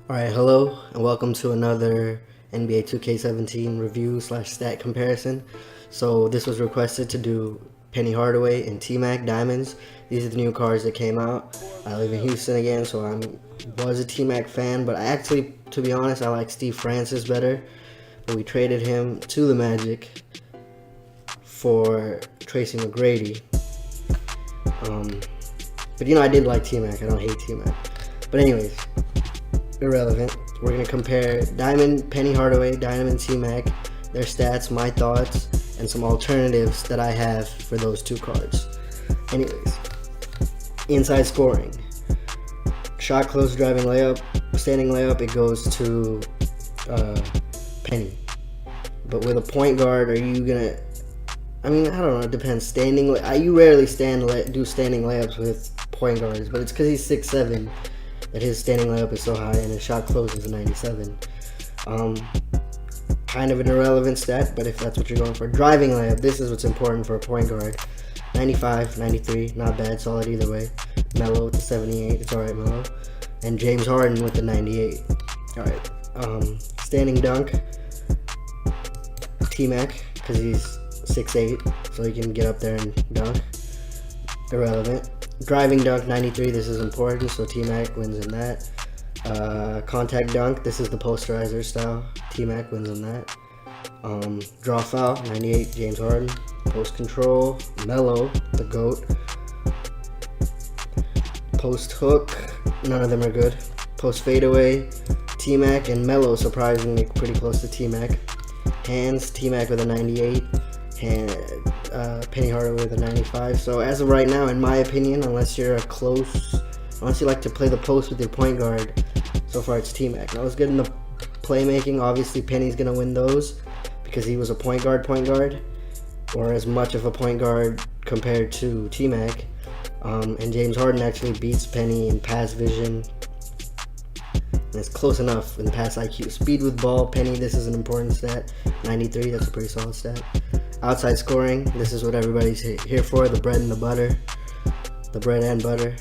Alright, hello and welcome to another NBA 2K17 review slash stat comparison. So this was requested to do Penny Hardaway and T-Mac Diamonds. These are the new cards that came out. I live in Houston again, so I was a T-Mac fan, but I actually, to be honest, I like Steve Francis better. But we traded him to the Magic for Tracy McGrady. But you know, I did like T-Mac. I don't hate T-Mac. But anyways, irrelevant. We're going to compare Diamond, Penny Hardaway, Diamond, T-Mac, their stats, my thoughts, and some alternatives that I have for those two cards. Anyways, inside scoring. Shot, close, driving layup, standing layup, it goes to Penny. But with a point guard, are you going to... I mean, I don't know, it depends. Standing, you rarely do standing layups with point guards, but it's because he's 6'7", that his standing layup is so high and his shot close is a 97. Kind of an irrelevant stat, but if that's what you're going for. Driving layup, this is what's important for a point guard. 95, 93, not bad, solid either way. Melo with the 78, it's alright, Melo. And James Harden with the 98. Alright, standing dunk, T-Mac, because he's 6'8", so he can get up there and dunk. Irrelevant. Driving dunk, 93, this is important, so T-Mac wins in that. Contact dunk, this is the posterizer style. T-Mac wins in that. Draw foul, 98, James Harden. Post control, Melo, the GOAT. Post hook, none of them are good. Post fadeaway, T-Mac and Melo, surprisingly pretty close to T-Mac. Hands, T-Mac with a 98. Penny Hardaway with a 95. So as of right now, in my opinion, unless you like to play the post with your point guard, so far it's T-Mac. Now it's good in the playmaking. Obviously Penny's gonna win those because he was a point guard, or as much of a point guard compared to T-Mac. And James Harden actually beats Penny in pass vision. And it's close enough in pass IQ. Speed with ball, Penny, this is an important stat. 93, that's a pretty solid stat. Outside scoring, this is what everybody's here for, the bread and the butter. The bread and butter.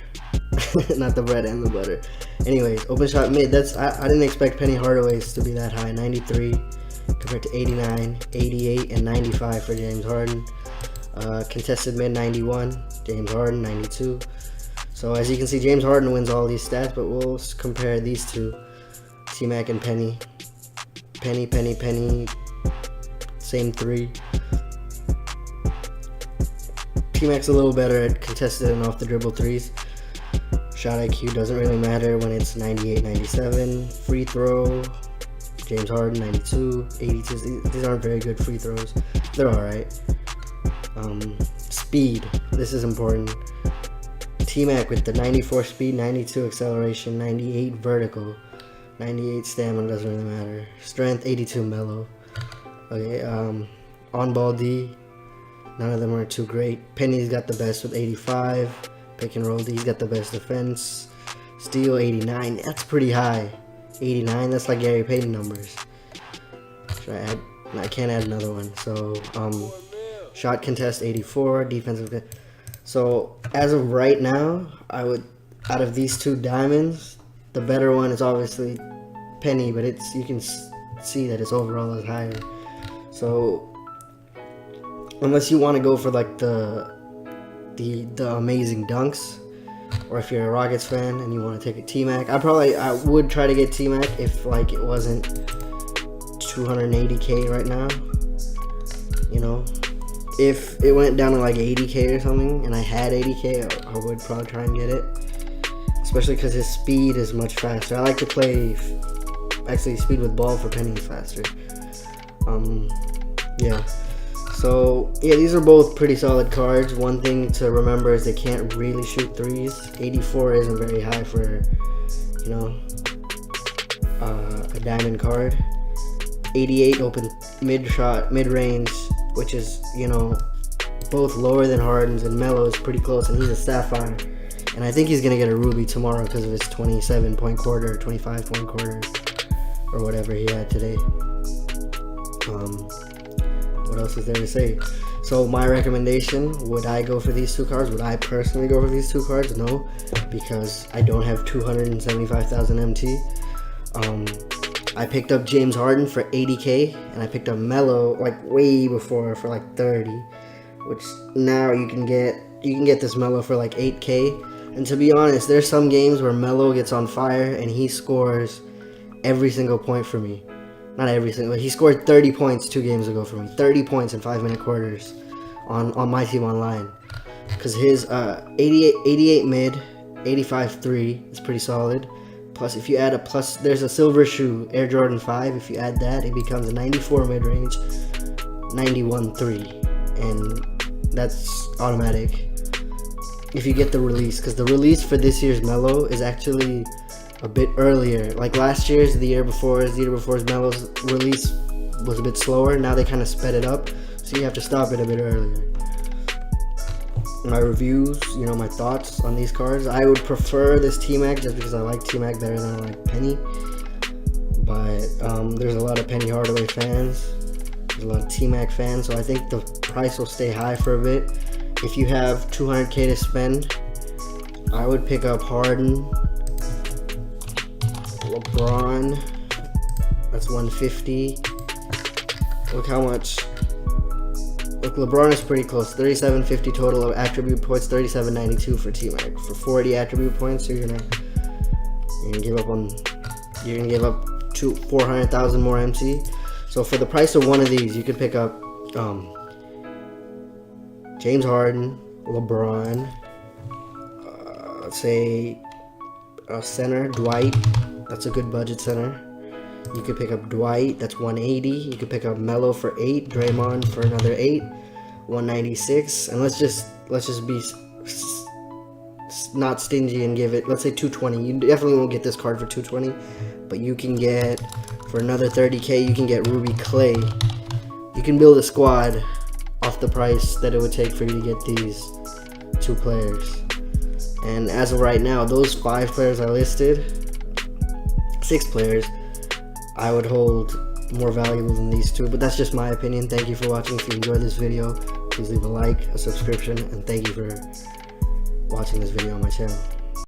Not the bread and the butter. Anyways, open shot mid, I didn't expect Penny Hardaway's to be that high. 93 compared to 89, 88, and 95 for James Harden. Contested mid, 91. James Harden, 92. So as you can see, James Harden wins all these stats, but we'll compare these two. T-Mac and Penny. Penny. Same three. T-Mac's a little better at contested and off the dribble threes. Shot IQ doesn't really matter when it's 98, 97. Free throw, James Harden, 92, 82. These aren't very good free throws. They're alright. Speed, this is important. T-Mac with the 94 speed, 92 acceleration, 98 vertical, 98 stamina, doesn't really matter. Strength, 82 Melo. Okay, on ball D, none of them are too great. Penny's got the best with 85. Pick and roll D's got the best defense. Steal, 89. That's pretty high. 89, that's like Gary Payton numbers. Should I add? No, I can't add another one. So, shot contest, 84. Defensive. So, as of right now, out of these two diamonds, the better one is obviously Penny, but you can see that its overall is higher. So, unless you want to go for like the amazing dunks, or if you're a Rockets fan and you want to take a T-Mac, I would try to get T-Mac if like it wasn't 280k right now. You know, if it went down to like 80k or something and I had 80k, I would probably try and get it, especially because his speed is much faster. I like to play actually speed with ball for Penny faster. Yeah. So, yeah, these are both pretty solid cards. One thing to remember is they can't really shoot threes. 84 isn't very high for, you know, a diamond card. 88 open mid-range, which is, you know, both lower than Harden's, and Melo is pretty close, and he's a sapphire. And I think he's going to get a ruby tomorrow because of his 27-point quarter, 25-point quarter, or whatever he had today. What else is there to say? So my recommendation, would I go for these two cards? Would I personally go for these two cards? No, because I don't have 275,000 MT. I picked up James Harden for 80k, and I picked up Melo like way before for like 30, which now you can get this Melo for like 8k. And to be honest, there's some games where Melo gets on fire and he scores every single point for me. Not every single, but he scored 30 points 2 games ago for me. 30 points in 5-minute quarters on my team online. Because his 88 mid, 85 3 is pretty solid. Plus, if you add a plus, there's a silver shoe, Air Jordan 5. If you add that, it becomes a 94 mid-range, 91 3. And that's automatic if you get the release. Because the release for this year's Melo is actually a bit earlier. Like last year's, the year before's Melo's release was a bit slower. Now they kind of sped it up, so you have to stop it a bit earlier. My reviews, my thoughts on these cards. I would prefer this T-Mac just because I like T-Mac better than I like Penny. But there's a lot of Penny Hardaway fans. There's a lot of T-Mac fans, so I think the price will stay high for a bit. If you have 200k to spend, I would pick up Harden, LeBron, that's 150. Look how much. Look, LeBron is pretty close. 3750 total of attribute points, 3792 for T-Mac. For 40 attribute points, you're gonna give up 400,000 more MC. So for the price of one of these, you could pick up James Harden, LeBron, let's say a center, Dwight. That's a good budget center. You could pick up Dwight, that's 180. You could pick up Melo for 8, Draymond for another 8, 196. And let's just be not stingy and give it, let's say 220. You definitely won't get this card for 220, but you can get, for another 30k, you can get Ruby Clay. You can build a squad off the price that it would take for you to get these 2 players. And as of right now, those 5 players I listed, 6 players, I would hold more valuable than these 2, but that's just my opinion. Thank you for watching. If you enjoyed this video, please leave a like, a subscription, and thank you for watching this video on my channel.